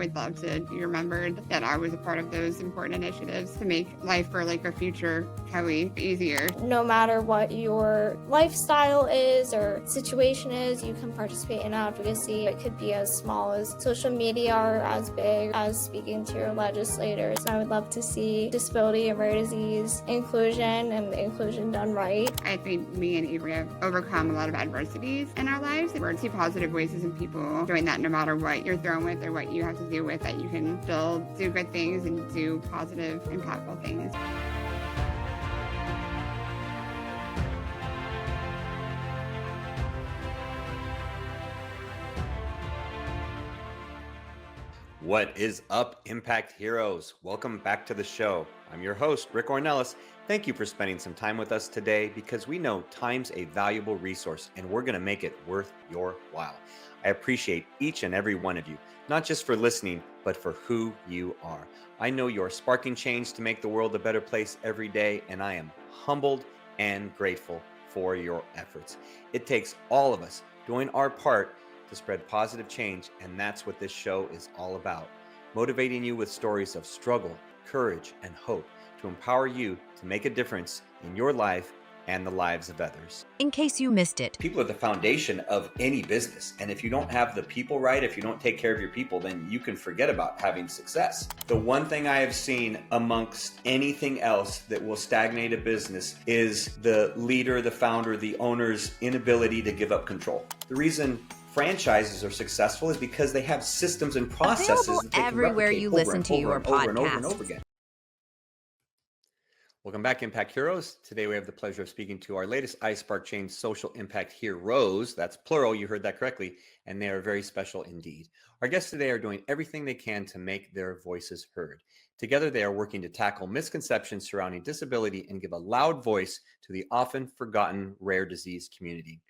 would love to be remembered that I was a part of those important initiatives to make life for like a future Kelly easier. No matter what your lifestyle is or situation is, you can participate in advocacy. It could be as small as social media or as big as speaking to your legislators. I would love to see disability and rare disease inclusion and the inclusion done right. I think me and Avery have overcome a lot of adversities in our lives. We're two positive voices in people doing that no matter what you're thrown with or what you have to deal with, that you can still do good things and do positive, impactful things. What is up, Impact Heroes? Welcome back to the show. I'm your host, Rick Ornelas. Thank you for spending some time with us today because we know time's a valuable resource and we're going to make it worth your while. I appreciate each and every one of you, not just for listening, but for who you are. I know you're sparking change to make the world a better place every day, and I am humbled and grateful for your efforts. It takes all of us doing our part to spread positive change, and that's what this show is all about. Motivating you with stories of struggle, courage, and hope to empower you to make a difference in your life and the lives of others. In case you missed it, people are the foundation of any business, and if you don't have the people right, if you don't take care of your people, then you can forget about having success. The one thing I have seen amongst anything else that will stagnate a business is the leader, the founder, the owner's inability to give up control. The reason franchises are successful is because they have systems and processes available that they can everywhere replicate you over listen and to over your and over and over and podcast. over again. Welcome back, Impact Heroes. Today we have the pleasure of speaking to our latest iSpark Change Social Impact Heroes. That's plural, you heard that correctly, and they are very special indeed. Our guests today are doing everything they can to make their voices heard. Together they are working to tackle misconceptions surrounding disability and give a loud voice to the often forgotten rare disease community.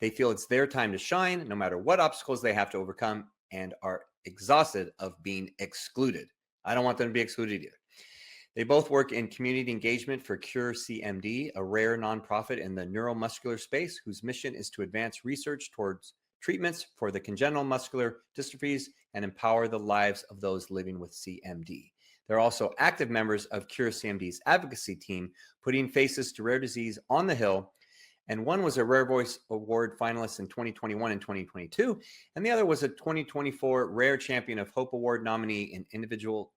They feel it's their time to shine, no matter what obstacles they have to overcome, and are exhausted of being excluded. I don't want them to be excluded either. They both work in community engagement for Cure CMD, a rare nonprofit in the neuromuscular space whose mission is to advance research towards treatments for the congenital muscular dystrophies and empower the lives of those living with CMD. They're also active members of Cure CMD's advocacy team, putting faces to rare disease on the Hill. And one was a Rare Voice Award finalist in 2021 and 2022, and the other was a 2024 Rare Champion of Hope Award nominee in individual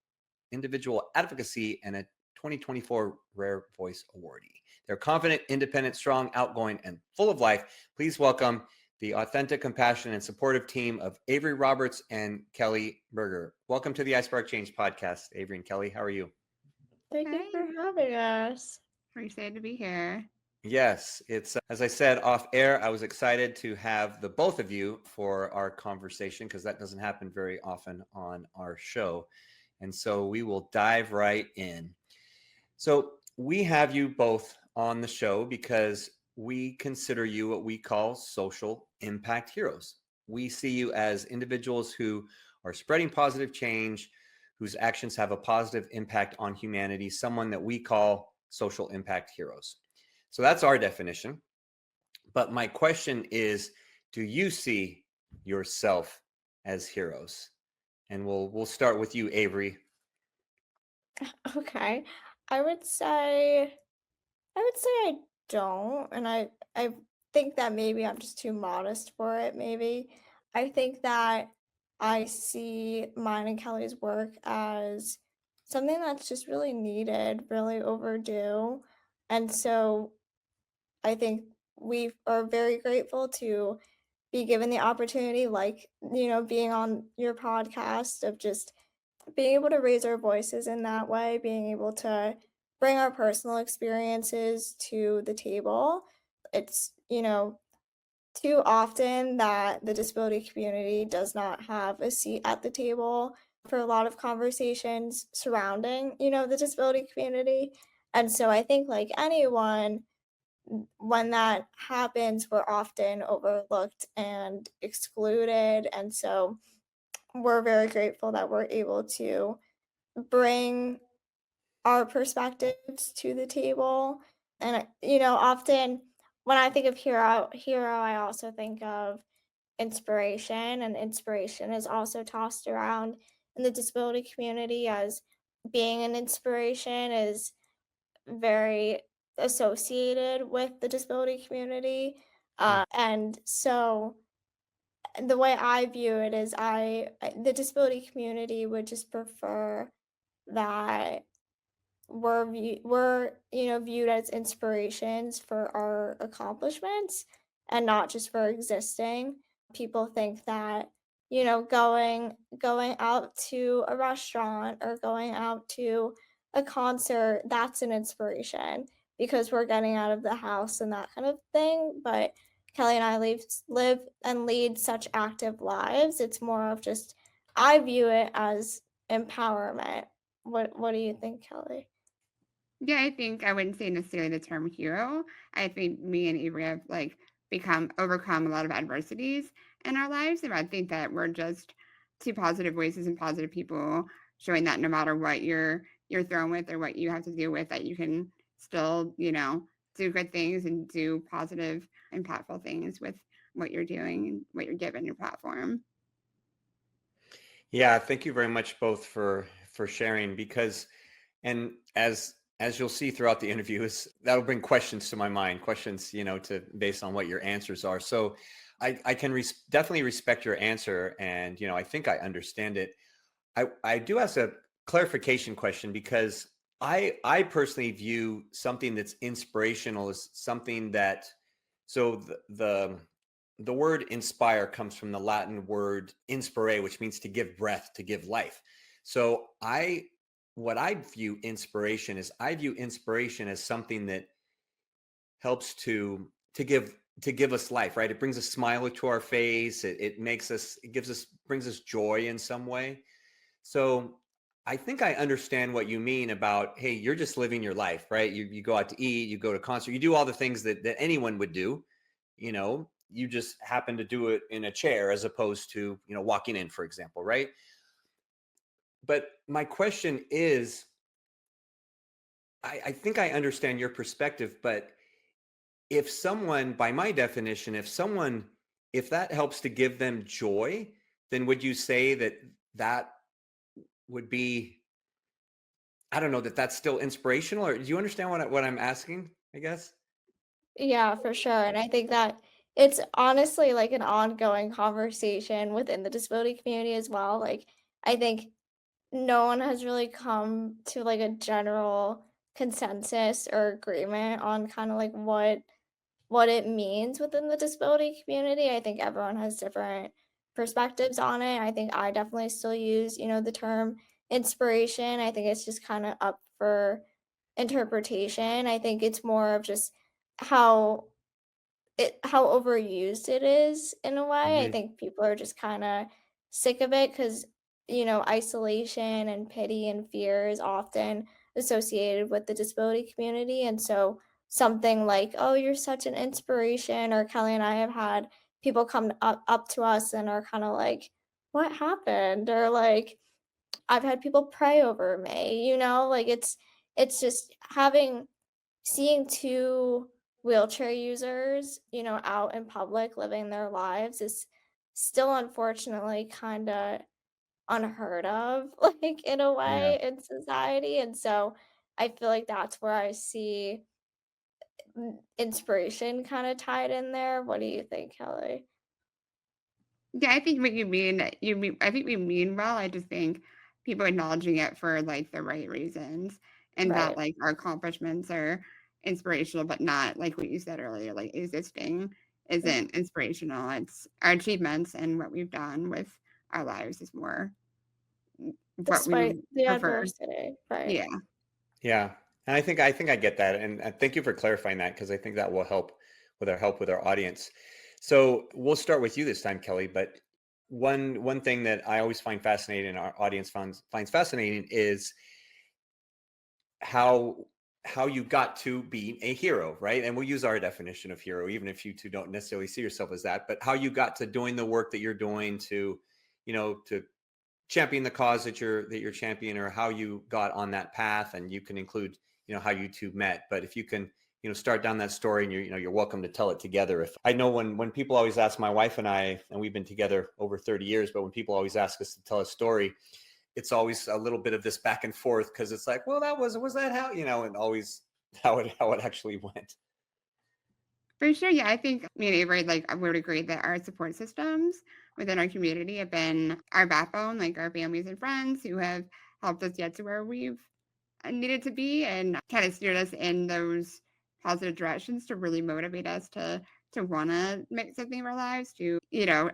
advocacy and a 2024 Rare Voice awardee. They're confident, independent, strong, outgoing, and full of life. Please welcome the authentic, compassionate, and supportive team of Avery Roberts and Kelly Berger. Welcome to the iSpark Change podcast, Avery and Kelly. How are you? Thank you for having us. We're excited to be here. Yes, it's as I said off air, I was excited to have the both of you for our conversation because that doesn't happen very often on our show. And so we will dive right in. So we have you both on the show because we consider you what we call social impact heroes. We see you as individuals who are spreading positive change, whose actions have a positive impact on humanity, someone that we call social impact heroes. So that's our definition. But my question is, do you see yourself as heroes? And we'll start with you, Avery. Okay. I would say I don't, and I think that maybe I'm just too modest for it, maybe. I think that I see mine and Kelly's work as something that's just really needed, really overdue. And so I think we are very grateful to be given the opportunity, like, being on your podcast, of just being able to raise our voices in that way, being able to bring our personal experiences to the table. It's, too often that the disability community does not have a seat at the table for a lot of conversations surrounding, the disability community. And so I think, like anyone, when that happens, we're often overlooked and excluded. And so we're very grateful that we're able to bring our perspectives to the table. And, often when I think of hero, I also think of inspiration, and inspiration is also tossed around in the disability community as being an inspiration is very associated with the disability community. Mm. And so the way I view it is the disability community would just prefer that we're viewed as inspirations for our accomplishments and not just for existing. People think that going out to a restaurant or going out to a concert, that's an inspiration because we're getting out of the house and that kind of thing. But Kelly and I live and lead such active lives. It's more of just, I view it as empowerment. What do you think, Kelly? Yeah, I think I wouldn't say necessarily the term hero. I think me and Avery have overcome a lot of adversities in our lives. And I think that we're just two positive voices and positive people showing that no matter what you're thrown with or what you have to deal with, that you can still, do good things and do positive, impactful things with what you're doing and what you're given your platform. Yeah, thank you very much both for sharing, because and as you'll see throughout the interview, is that'll bring questions to my mind, questions, to based on what your answers are. So I can definitely respect your answer, and I think I understand it. I do ask a clarification question, because I personally view something that's inspirational as something that, so the word inspire comes from the Latin word inspire, which means to give breath, to give life. So what I view inspiration is, I view inspiration as something that helps to give us life, right? It brings a smile to our face. It makes us, brings us joy in some way. So I think I understand what you mean about, hey, you're just living your life, right? You go out to eat, you go to concert, you do all the things that anyone would do. You just happen to do it in a chair as opposed to, walking in, for example, right? But my question is, I think I understand your perspective, but if someone, by my definition, if that helps to give them joy, then would you say that would be, I don't know, that's still inspirational? Or do you understand what I'm asking, I guess? Yeah, for sure. And I think that it's honestly like an ongoing conversation within the disability community as well. Like, I think no one has really come to like a general consensus or agreement on kind of like what it means within the disability community. I think everyone has different perspectives on it. I think I definitely still use, the term inspiration. I think it's just kind of up for interpretation. I think it's more of just how how overused it is in a way. I Hmm. think people are just kind of sick of it because, isolation and pity and fear is often associated with the disability community. And so something like, oh, you're such an inspiration, or Kelly and I have had people come up to us and are kind of like, what happened? Or like, I've had people pray over me, like it's just seeing two wheelchair users, out in public living their lives is still unfortunately kind of unheard of, like in a Yeah. way in society. And so I feel like that's where I see inspiration kind of tied in there. What do you think, Kelly? Yeah, I think what I think we mean well. I just think people acknowledging it for like the right reasons, and that Right. like our accomplishments are inspirational, but not like what you said earlier, like existing Mhm. isn't inspirational. It's our achievements and what we've done with our lives is more what we Despite would the prefer. adversity, right. Yeah. Yeah. And I think I get that. And thank you for clarifying that, because I think that will help with our audience. So we'll start with you this time, Kelly. But one thing that I always find fascinating, and our audience finds fascinating, is how you got to be a hero, right? And we'll use our definition of hero, even if you two don't necessarily see yourself as that, but how you got to doing the work that you're doing, to champion the cause that you're championing, or how you got on that path. And you can include, how you two met. But if you can, start down that story, and you're welcome to tell it together. If I know, when people always ask my wife and I, and we've been together over 30 years, but when people always ask us to tell a story, it's always a little bit of this back and forth because it's like, well, was that how, and always how it actually went. For sure, yeah. I think me and Avery, I would agree that our support systems within our community have been our backbone, like our families and friends who have helped us get to where we've needed to be and kind of steered us in those positive directions to really motivate us to want to make something of our lives, to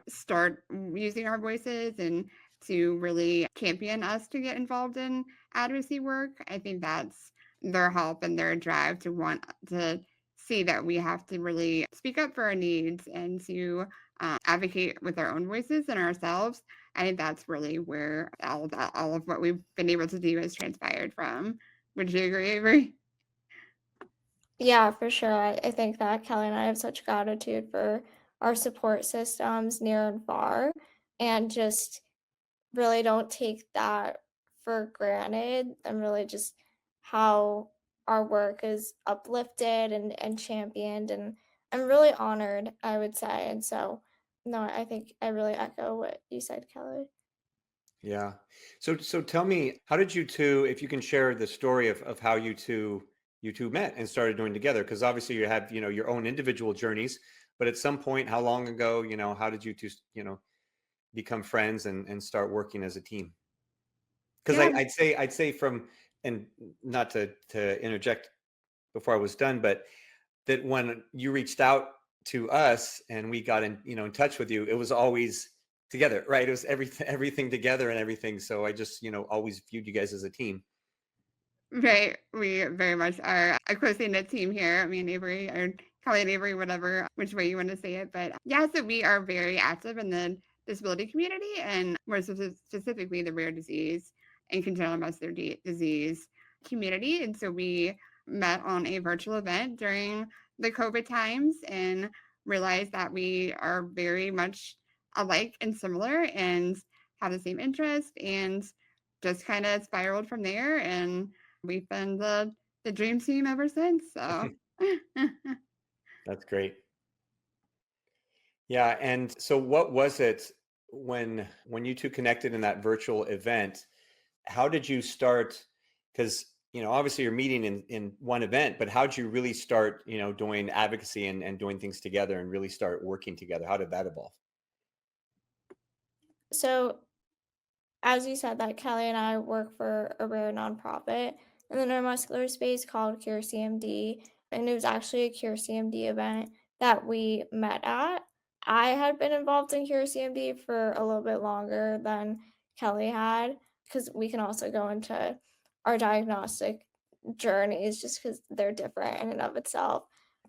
start using our voices and to really champion us to get involved in advocacy work. I think that's their help and their drive to want to see that we have to really speak up for our needs and to advocate with our own voices and ourselves. I think that's really where all of what we've been able to do has transpired from. Would you agree, Avery? Yeah, for sure. I think that Kelly and I have such gratitude for our support systems near and far, and just really don't take that for granted, and really just how our work is uplifted and championed. And I'm really honored, I would say. And so, no, I think I really echo what you said, Kelly. Yeah. So tell me, how did you two, if you can share the story of how you two met and started doing together? Because obviously you have, your own individual journeys, but at some point, how long ago, how did you two, become friends and start working as a team? Because Yeah, I'd say from, and not to interject before I was done, but that when you reached out to us and we got in touch with you, it was always together, right? It was everything together and everything. So I just always viewed you guys as a team. right. We very much are a closely knit team here. Me and Avery, or Kelly and Avery, whatever, which way you want to say it. But yeah, so we are very active in the disability community and more specifically the rare disease and congenital muscular disease community. And so we met on a virtual event during the COVID times and realized that we are very much alike and similar and have the same interest, and just kind of spiraled from there. And we've been the dream team ever since. So That's great. Yeah. And so what was it when you two connected in that virtual event? How did you start? Because obviously you're meeting in one event, but how did you really start doing advocacy and doing things together and really start working together? How did that evolve? So, as you said, that Kelly and I work for a rare nonprofit in the neuromuscular space called Cure CMD, and it was actually a Cure CMD event that we met at. I had been involved in Cure CMD for a little bit longer than Kelly had, because we can also go into our diagnostic journeys just because they're different in and of itself,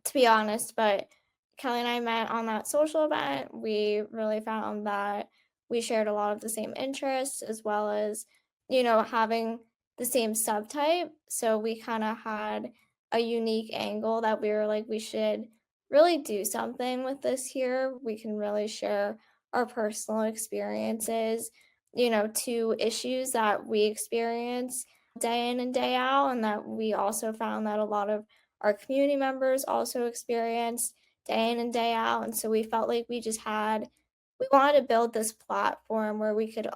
to be honest. But Kelly and I met on that social event. We really found that we shared a lot of the same interests, as well as, having the same subtype. So we kind of had a unique angle that we were like, we should really do something with this here. We can really share our personal experiences, to issues that we experience day in and day out, and that we also found that a lot of our community members also experienced day in and day out. And so we felt like we wanted to build this platform where we could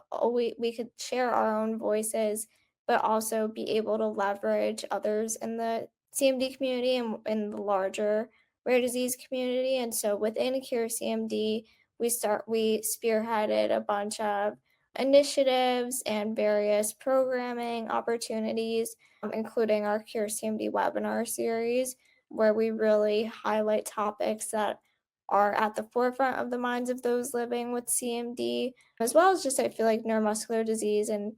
share our own voices, but also be able to leverage others in the CMD community and in the larger rare disease community. And so within Cure CMD, we spearheaded a bunch of initiatives and various programming opportunities, including our Cure CMD webinar series, where we really highlight topics that are at the forefront of the minds of those living with CMD, as well as just, I feel like, neuromuscular disease and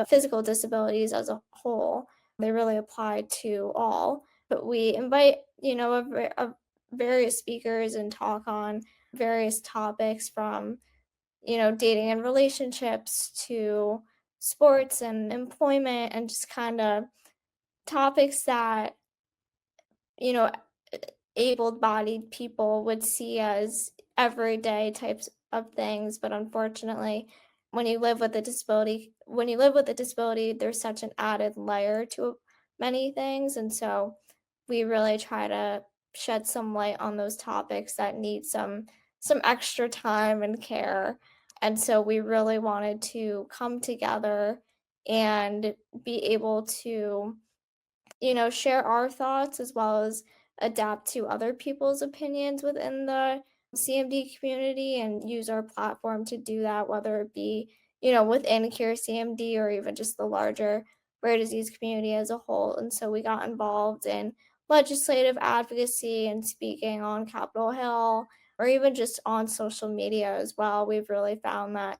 physical disabilities as a whole. They really apply to all. But we invite, various speakers and talk on various topics from, dating and relationships to sports and employment, and just kind of topics that, you know, able-bodied people would see as everyday types of things. But unfortunately, when you live with a disability, there's such an added layer to many things. And so we really try to shed some light on those topics that need some extra time and care. And so we really wanted to come together and be able to, share our thoughts as well as adapt to other people's opinions within the CMD community and use our platform to do that, whether it be, within Cure CMD or even just the larger rare disease community as a whole. And so we got involved in legislative advocacy and speaking on Capitol Hill or even just on social media as well. We've really found that,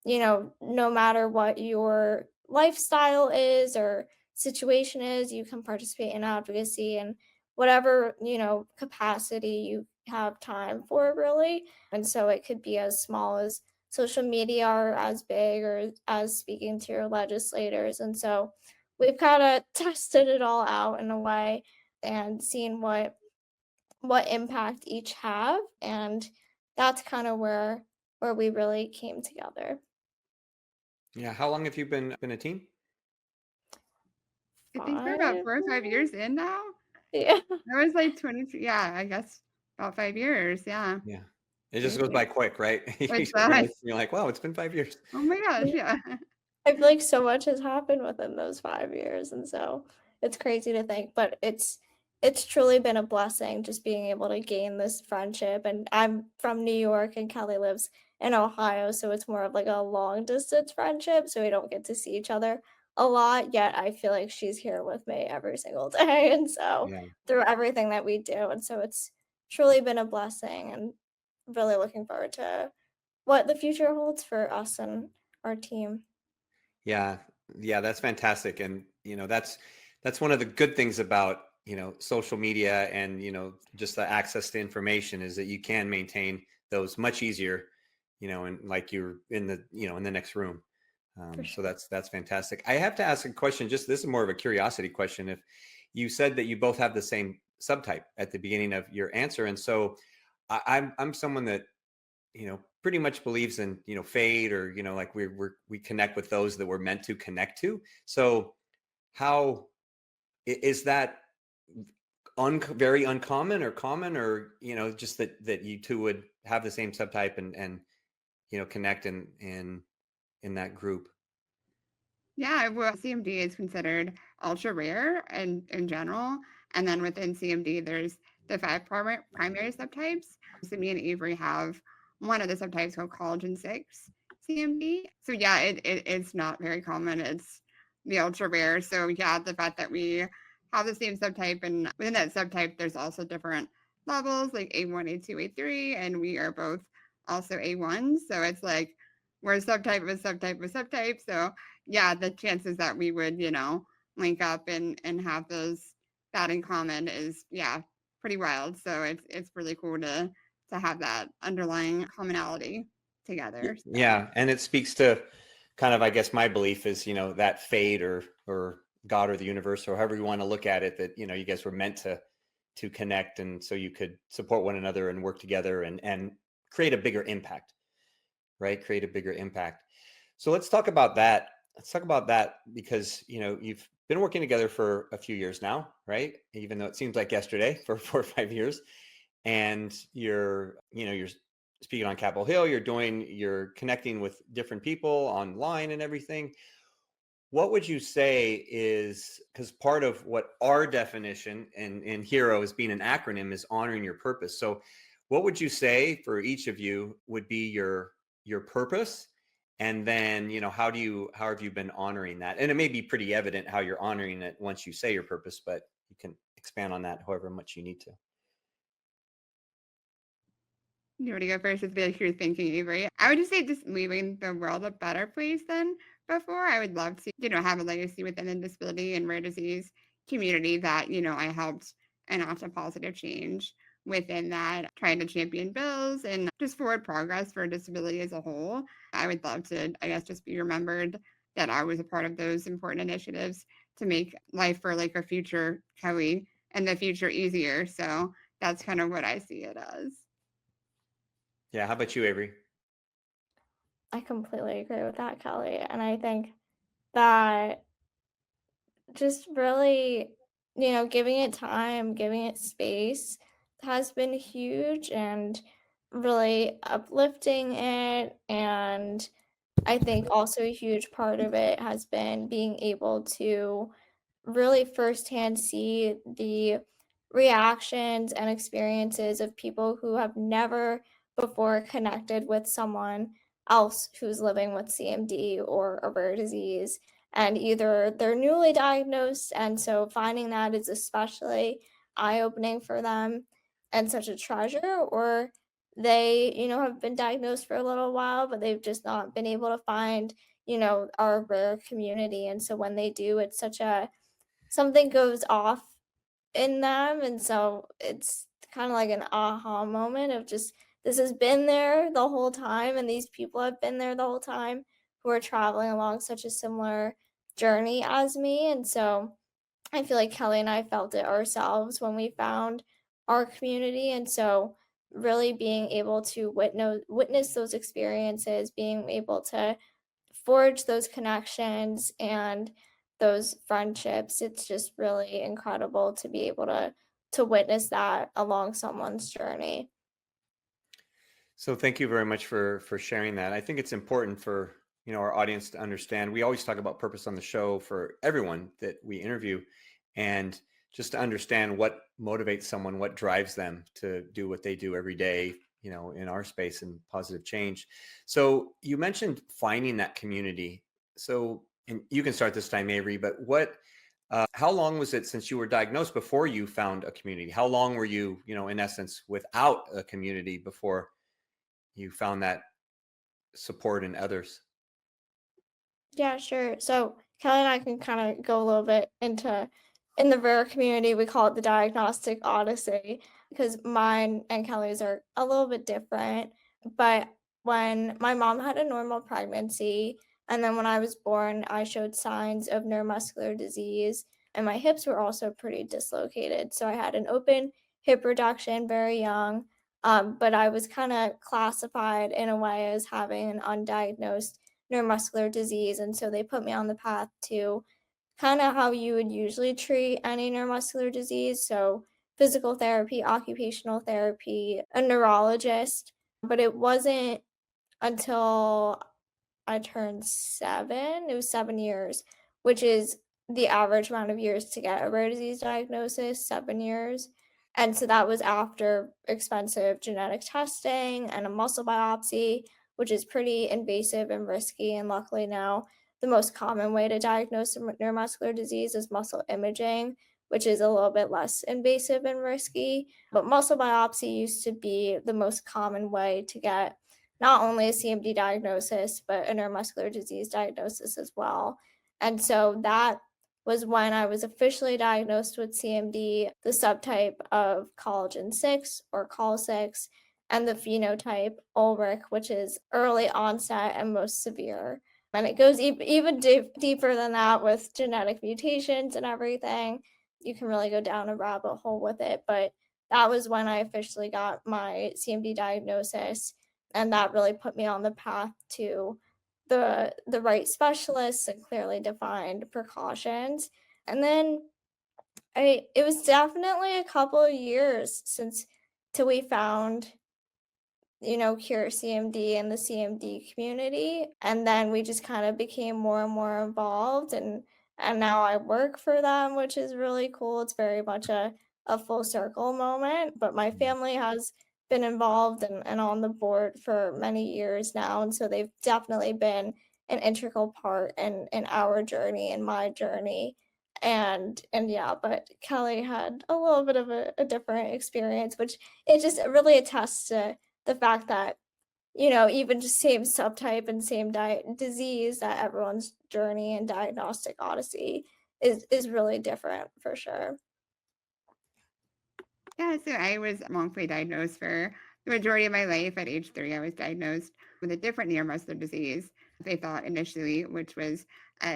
no matter what your lifestyle is or situation is, you can participate in advocacy in whatever, capacity you have time for, really. And so it could be as small as social media or as big or as speaking to your legislators. And so we've kind of tested it all out in a way and seen what impact each have, and that's kind of where we really came together. Yeah. How long have you been a team? I think we're about 5 4 or 5 years in now. Yeah. That was like 22. Yeah, I guess about 5 years. Yeah. Yeah. It just goes Crazy. by quick, right? It You realize- does. You're like, wow, it's been 5 years. Oh my gosh. Yeah. I feel like so much has happened within those 5 years, and so it's crazy to think, but it's truly been a blessing just being able to gain this friendship. And I'm from New York and Kelly lives in Ohio, so it's more of like a long distance friendship, so we don't get to see each other a lot, yet I feel like she's here with me every single day, and so Yeah. through everything that we do, and so it's truly been a blessing, and really looking forward to what the future holds for us and our team. Yeah, yeah, that's fantastic. And that's one of the good things about, social media and, just the access to information is that you can maintain those much easier, and like you're in the next room. For So sure. that's fantastic. I have to ask a question, just this is more of a curiosity question. If you said that you both have the same subtype at the beginning of your answer, and so I'm someone that pretty much believes in fate, or like we connect with those that we're meant to connect to. So how is that very uncommon or common, or just that you two would have the same subtype and connect in that group? Yeah, well, CMD is considered ultra rare in general. And then within CMD, there's the five primary subtypes. So me and Avery have one of the subtypes called collagen 6 CMD. So yeah, it's not very common. It's the ultra rare. So yeah, the fact that we have the same subtype, and within that subtype, there's also different levels like A1, A2, A3, and we are both also A1. So it's like we're a subtype of a subtype of a subtype. So yeah, the chances that we would, link up and have that in common is, yeah, pretty wild. So it's really cool to have that underlying commonality together. So Yeah, and it speaks to kind of, I guess, my belief is, that fate or God or the universe or however you want to look at it, that you guys were meant to connect, and so you could support one another and work together and create a bigger impact, right? Create a bigger impact. So let's talk about that. Let's talk about that because you've been working together for a few years now, right? Even though it seems like yesterday, for 4 or 5 years, and you're speaking on Capitol Hill. You're connecting with different people online and everything. What would you say is, because part of what our definition in HERO as being an acronym is honoring your purpose. So what would you say for each of you would be your purpose? And then, how have you been honoring that? And it may be pretty evident how you're honoring it once you say your purpose, but you can expand on that however much you need to. you want to go first with like you're thinking, Avery? I would just say just leaving the world a better place than before. I would love to, have a legacy within the disability and rare disease community that, I helped enact a positive change within that, trying to champion bills and just forward progress for disability as a whole. I would love to, I guess, just be remembered that I was a part of those important initiatives to make life for like a future Kelly and the future easier. So that's kind of what I see it as. Yeah. How about you, Avery? I completely agree with that, Kelly. And I think that just really, giving it time, giving it space has been huge, and really uplifting it and I think also a huge part of it has been being able to really firsthand see the reactions and experiences of people who have never before connected with someone else who's living with CMD or a rare disease. And either they're newly diagnosed, and so finding that is especially eye opening for them and such a treasure, or they, have been diagnosed for a little while, but they've just not been able to find, our rare community. And so when they do, it's such a something goes off in them, and so it's kinda like an aha moment of just, "This has been there the whole time, and these people have been there the whole time who are traveling along such a similar journey as me," and so I feel like Kelly and I felt it ourselves when we found our community, and so really being able to witness those experiences, being able to forge those connections and those friendships. It's just really incredible to be able to witness that along someone's journey. So thank you very much for sharing that. I think it's important for our audience to understand. We always talk about purpose on the show for everyone that we interview, and just to understand what motivates someone, what drives them to do what they do every day, in our space and positive change. So you mentioned finding that community. So, and you can start this time, Avery, but how long was it since you were diagnosed before you found a community? How long were you, in essence, without a community before you found that support in others? Yeah, sure. So Kelly and I can kind of go a little bit into in the rare community, we call it the diagnostic odyssey because mine and Kelly's are a little bit different. But when my mom had a normal pregnancy, and then when I was born, I showed signs of neuromuscular disease, and my hips were also pretty dislocated. So I had an open hip reduction very young, but I was kind of classified in a way as having an undiagnosed neuromuscular disease. And so they put me on the path to kind of how you would usually treat any neuromuscular disease. So physical therapy, occupational therapy, a neurologist. But it wasn't until I turned 7. It was 7 years, which is the average amount of years to get a rare disease diagnosis, 7 years. And so that was after expensive genetic testing and a muscle biopsy, which is pretty invasive and risky. And luckily now, the most common way to diagnose a neuromuscular disease is muscle imaging, which is a little bit less invasive and risky. But muscle biopsy used to be the most common way to get not only a CMD diagnosis, but a neuromuscular disease diagnosis as well. And so that was when I was officially diagnosed with CMD, the subtype of collagen 6 or col6, and the phenotype Ulrich, which is early onset and most severe. And it goes even deeper than that with genetic mutations and everything. You can really go down a rabbit hole with it. But that was when I officially got my CMD diagnosis, and that really put me on the path to the right specialists and clearly defined precautions. And then it was definitely a couple of years since till we found, Cure CMD and the CMD community. And then we just kind of became more and more involved, and now I work for them, which is really cool. It's very much a full circle moment. But my family has been involved and on the board for many years now. And so they've definitely been an integral part in our journey and my journey. And yeah, but Kelly had a little bit of a different experience, which it just really attests to the fact that, even just same subtype and same disease, that everyone's journey and diagnostic odyssey is really different for sure. Yeah, so I was wrongfully diagnosed for the majority of my life. At age 3, I was diagnosed with a different neuromuscular disease, they thought initially, which was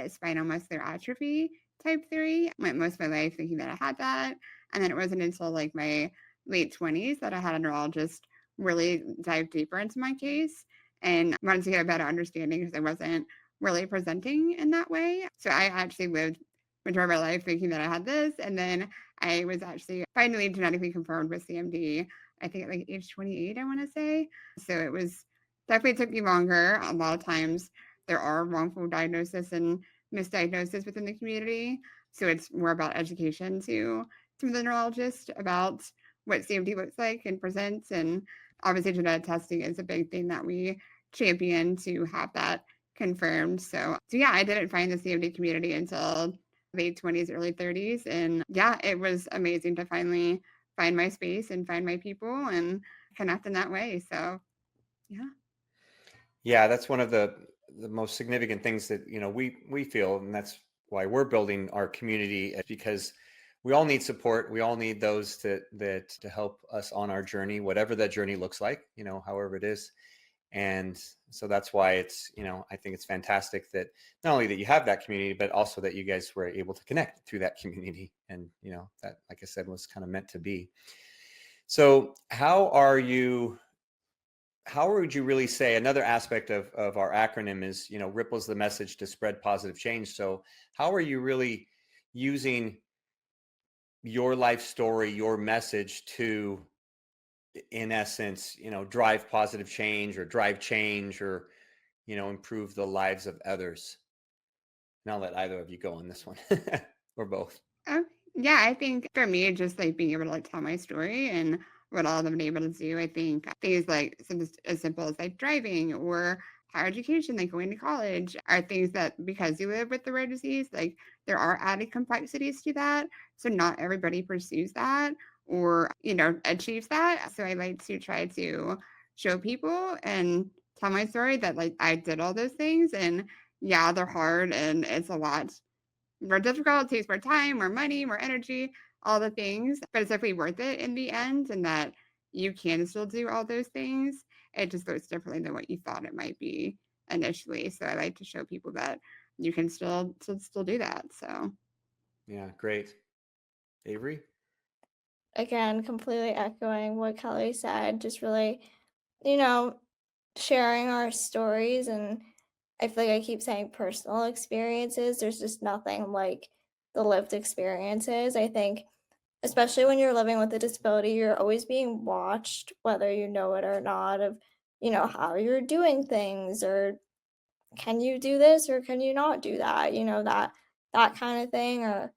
spinal muscular atrophy type 3. Went most of my life thinking that I had that. And then it wasn't until like my late 20s that I had a neurologist really dive deeper into my case and wanted to get a better understanding because I wasn't really presenting in that way. So I actually lived majority of my life thinking that I had this. And then I was actually finally genetically confirmed with CMD, I think at like age 28, I want to say. So it was definitely took me longer. A lot of times there are wrongful diagnosis and misdiagnosis within the community. So it's more about education to some of the neurologists about what CMD looks like and presents. And obviously genetic testing is a big thing that we champion to have that confirmed. So yeah, I didn't find the CMD community until late 20s, early 30s. And yeah, it was amazing to finally find my space and find my people and connect in that way. So yeah. Yeah, that's one of the most significant things that, you know, we feel, and that's why we're building our community, because we all need support. We all need those that to help us on our journey, whatever that journey looks like, you know, however it is. And so that's why it's, you know, I think it's fantastic that not only that you have that community, but also that you guys were able to connect through that community. And, you know, that, like I said, was kind of meant to be. So how would you really say another aspect of our acronym is, you know, ripples the message to spread positive change. So how are you really using your life story, your message to, in essence, you know, drive positive change or drive change or, you know, improve the lives of others? And I'll let either of you go on this one or both. Oh, yeah, I think for me, just like being able to like tell my story and what all of them been able to do, I think things like as simple as like driving or higher education, like going to college, are things that because you live with the rare disease, like there are added complexities to that. So not everybody pursues that or, you know, achieves that. So I like to try to show people and tell my story that like I did all those things and yeah, they're hard and it's a lot more difficult, takes more time, more money, more energy, all the things. But it's definitely worth it in the end, and that you can still do all those things. It just goes differently than what you thought it might be initially. So I like to show people that you can still do that. So Yeah, great. Avery? Again, completely echoing what Kelly said, just really, you know, sharing our stories. And I feel like I keep saying personal experiences. There's just nothing like the lived experiences. I think, especially when you're living with a disability, you're always being watched, whether you know it or not, of, how you're doing things, or can you do this or can you not do that, that kind of thing. Or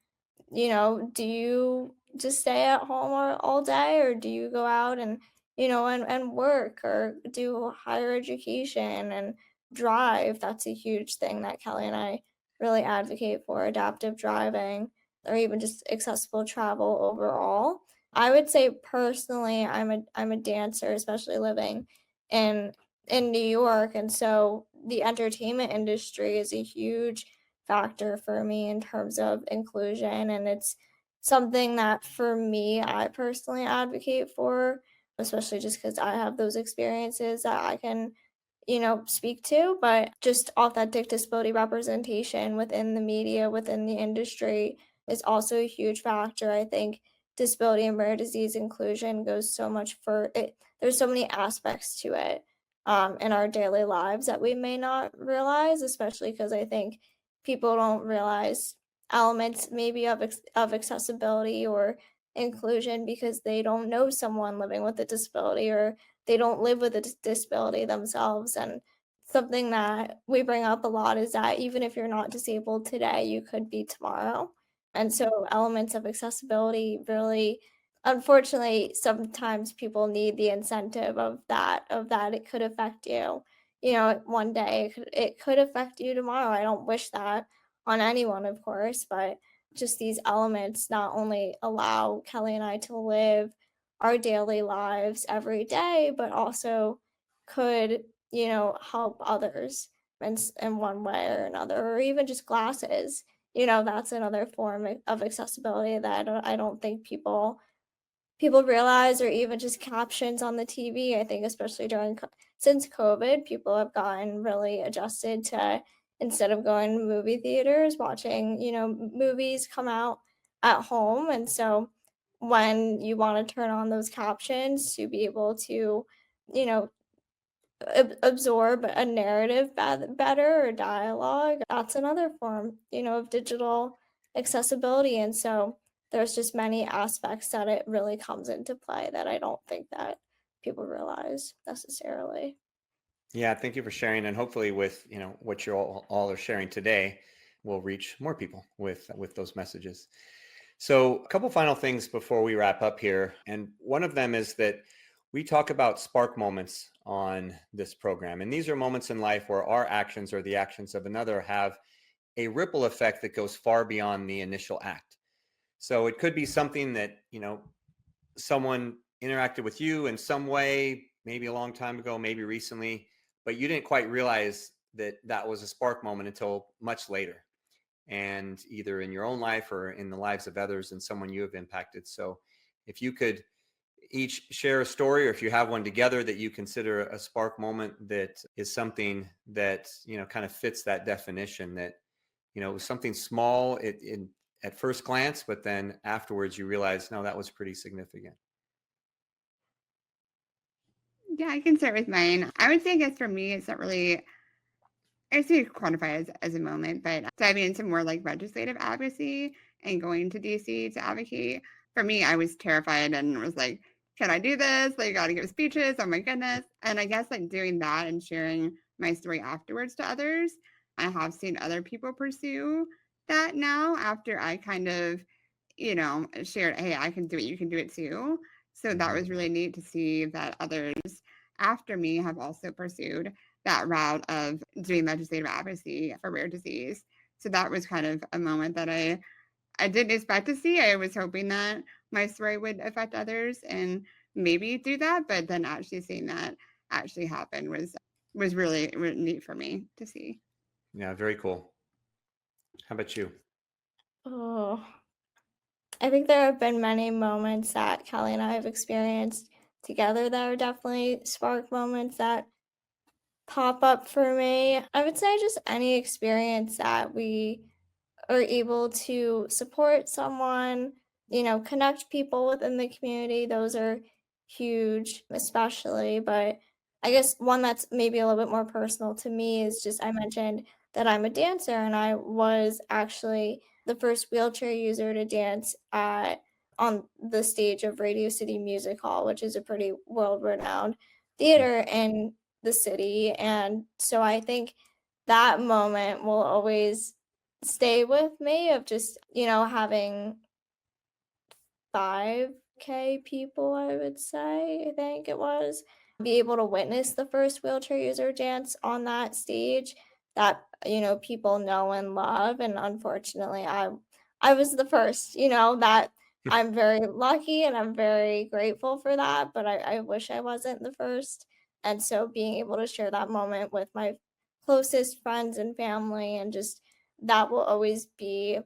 do you just stay at home all day, or do you go out and, and work or do higher education and drive? That's a huge thing that Kelly and I really advocate for, adaptive driving, or even just accessible travel overall. I would say personally, I'm a dancer, especially living in New York, and so the entertainment industry is a huge factor for me in terms of inclusion. And it's something that for me, I personally advocate for, especially just because I have those experiences that I can, speak to. But just authentic disability representation within the media, within the industry, is also a huge factor. I think disability and rare disease inclusion goes so much for it. There's so many aspects to it, in our daily lives that we may not realize, especially because I think people don't realize elements maybe of accessibility or inclusion because they don't know someone living with a disability, or they don't live with a disability themselves. And something that we bring up a lot is that even if you're not disabled today, you could be tomorrow. And so elements of accessibility really, unfortunately, sometimes people need the incentive of that it could affect you, one day. It could affect you tomorrow. I don't wish that on anyone, of course, but just these elements not only allow Kelly and I to live our daily lives every day, but also could, help others in one way or another, or even just glasses. That's another form of accessibility that I don't think people realize, or even just captions on the TV. I think especially since COVID, people have gotten really adjusted to, instead of going to movie theaters, watching, movies come out at home. And so when you want to turn on those captions to be able to, you know, absorb a narrative better, or dialogue, that's another form, of digital accessibility. And so there's just many aspects that it really comes into play that I don't think that people realize necessarily. Yeah, thank you for sharing. And hopefully with, what you all are sharing today will reach more people with those messages. So a couple final things before we wrap up here. And one of them is that we talk about spark moments on this program. And these are moments in life where our actions or the actions of another have a ripple effect that goes far beyond the initial act. So it could be something that, someone interacted with you in some way, maybe a long time ago, maybe recently, but you didn't quite realize that that was a spark moment until much later, and either in your own life or in the lives of others and someone you have impacted. So if you could each share a story, or if you have one together that you consider a spark moment that is something that, kind of fits that definition, that, it was something small at first glance, but then afterwards you realize, no, that was pretty significant. Yeah, I can start with mine. I would say, I guess for me, it's not really, I guess you could quantify as a moment, but diving into more like legislative advocacy and going to DC to advocate. For me, I was terrified and was like, can I do this? Like, got to give speeches. Oh my goodness. And I guess like doing that and sharing my story afterwards to others, I have seen other people pursue that now after I kind of, shared, hey, I can do it. You can do it too. So that was really neat to see that others after me have also pursued that route of doing legislative advocacy for rare disease. So that was kind of a moment that I didn't expect to see. I was hoping that my story would affect others and maybe do that, but then actually seeing that actually happen was really, really neat for me to see. Yeah, very cool. How about you? Oh, I think there have been many moments that Kelly and I have experienced together that are definitely spark moments that pop up for me. I would say just any experience that we are able to support someone, connect people within the community. Those are huge, especially. But I guess one that's maybe a little bit more personal to me is just I mentioned that I'm a dancer, and I was actually the first wheelchair user to dance at on the stage of Radio City Music Hall, which is a pretty world renowned theater in the city. And so I think that moment will always stay with me of just, having 5K people, I would say, I think it was, be able to witness the first wheelchair user dance on that stage that, people know and love. And unfortunately, I was the first, that I'm very lucky and I'm very grateful for that, but I wish I wasn't the first. And so being able to share that moment with my closest friends and family, and just that will always be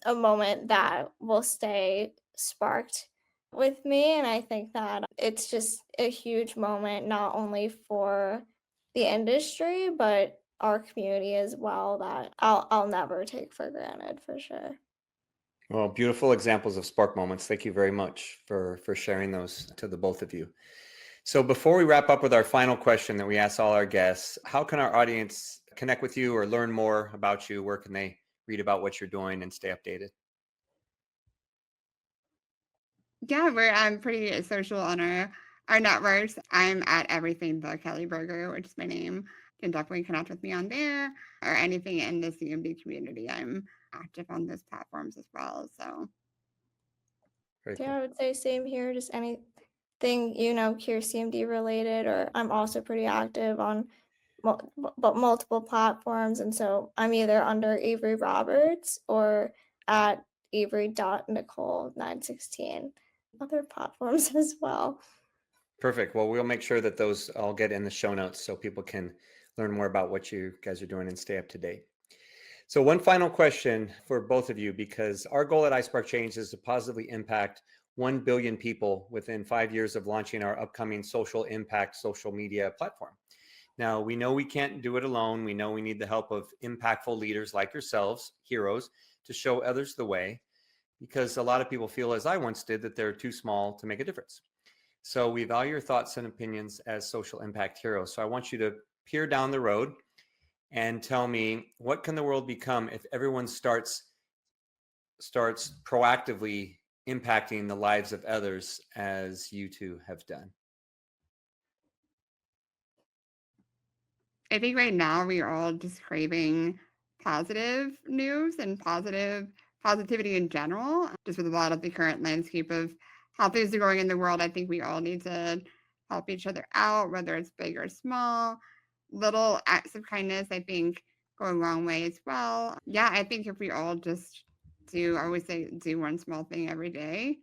a moment that will stay sparked with me. And I think that it's just a huge moment, not only for the industry, but our community as well, that I'll never take for granted, for sure. Well, beautiful examples of spark moments. Thank you very much for sharing those to the both of you. So before we wrap up with our final question that we ask all our guests, how can our audience connect with you or learn more about you? Where can they read about what you're doing and stay updated? Yeah, we're pretty social on our networks. I'm at everything the Kelly Berger, which is my name. You can definitely connect with me on there or anything in the CMD community. I'm active on those platforms as well. So Very Yeah, cool. I would say same here, just anything, Cure CMD related, or I'm also pretty active on multiple platforms. And so I'm either under Avery Roberts or at Avery.Nicole916, other platforms as well. Perfect. Well, we'll make sure that those all get in the show notes so people can learn more about what you guys are doing and stay up to date. So one final question for both of you, because our goal at iSpark Change is to positively impact 1 billion people within 5 years of launching our upcoming social impact social media platform. Now, we know we can't do it alone. We know we need the help of impactful leaders like yourselves, heroes, to show others the way, because a lot of people feel, as I once did, that they're too small to make a difference. So we value your thoughts and opinions as social impact heroes. So I want you to peer down the road and tell me, what can the world become if everyone starts proactively impacting the lives of others as you two have done? I think right now we are all just craving positive news and positivity in general. Just with a lot of the current landscape of how things are going in the world, I think we all need to help each other out, whether it's big or small. Little acts of kindness, I think, go a long way as well. Yeah, I think if we all just I always say, do one small thing every day.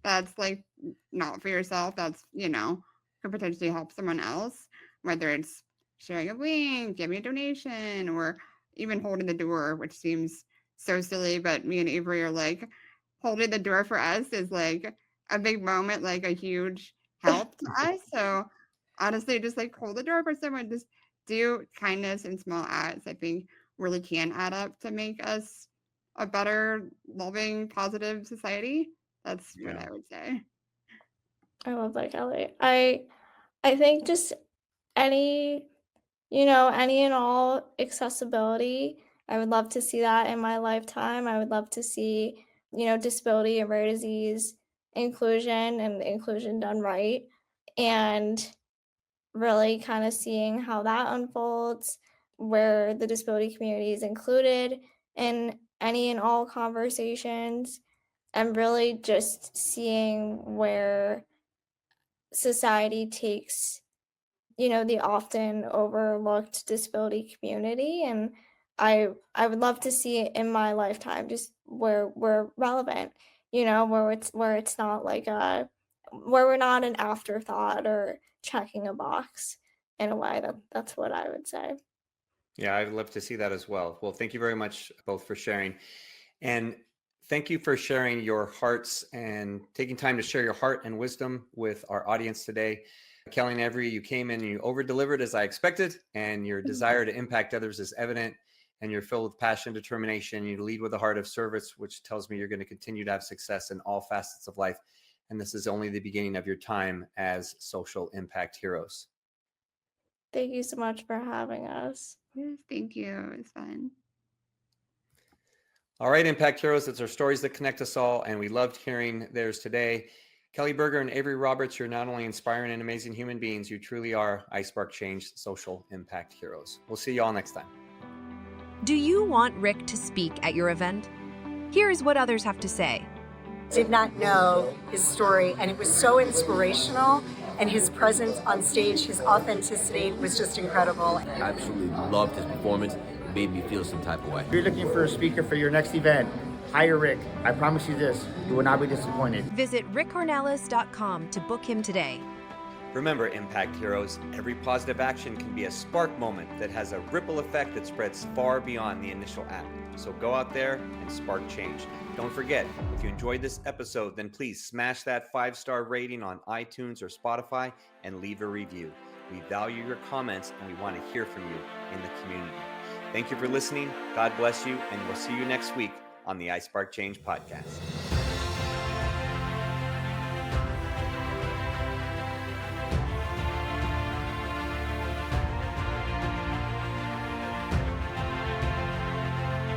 That's like not for yourself. That's, could potentially help someone else, whether it's sharing a link, giving a donation, or even holding the door, which seems so silly. But me and Avery are like, holding the door for us is like a big moment, like a huge help to us. So honestly, just like hold the door for someone, just do kindness and small acts, I think really can add up to make us a better, loving, positive society. That's what Yeah. I would say. I love that, Kelly. I think just any, any and all accessibility. I would love to see that in my lifetime. I would love to see, disability and rare disease inclusion and inclusion done right. And really kind of seeing how that unfolds, where the disability community is included in any and all conversations, and really just seeing where society takes, the often overlooked disability community. And I would love to see it in my lifetime, just where we're relevant, where it's not like where we're not an afterthought or checking a box in a way. That's what I would say. Yeah, I'd love to see that as well. Well, thank you very much both for sharing. And thank you for sharing your hearts and taking time to share your heart and wisdom with our audience today. Kelly and Avery, you came in and you over-delivered as I expected, and your desire to impact others is evident, and you're filled with passion, determination. You lead with a heart of service, which tells me you're going to continue to have success in all facets of life. And this is only the beginning of your time as social impact heroes. Thank you so much for having us. Yes, thank you. It was fun. All right, Impact Heroes, it's our stories that connect us all, and we loved hearing theirs today. Kelly Berger and Avery Roberts, you're not only inspiring and amazing human beings, you truly are iSpark Change social impact heroes. We'll see you all next time. Do you want Rick to speak at your event? Here's what others have to say. Did not know his story, and it was so inspirational, and his presence on stage, his authenticity was just incredible. I absolutely loved his performance. It made me feel some type of way. If you're looking for a speaker for your next event, hire Rick. I promise you this, you will not be disappointed. Visit rickcornelis.com to book him today. Remember, Impact Heroes, every positive action can be a spark moment that has a ripple effect that spreads far beyond the initial act. So go out there and spark change. Don't forget, if you enjoyed this episode, then please smash that 5-star rating on iTunes or Spotify and leave a review. We value your comments and we want to hear from you in the community. Thank you for listening. God bless you, and we'll see you next week on the iSpark Change podcast.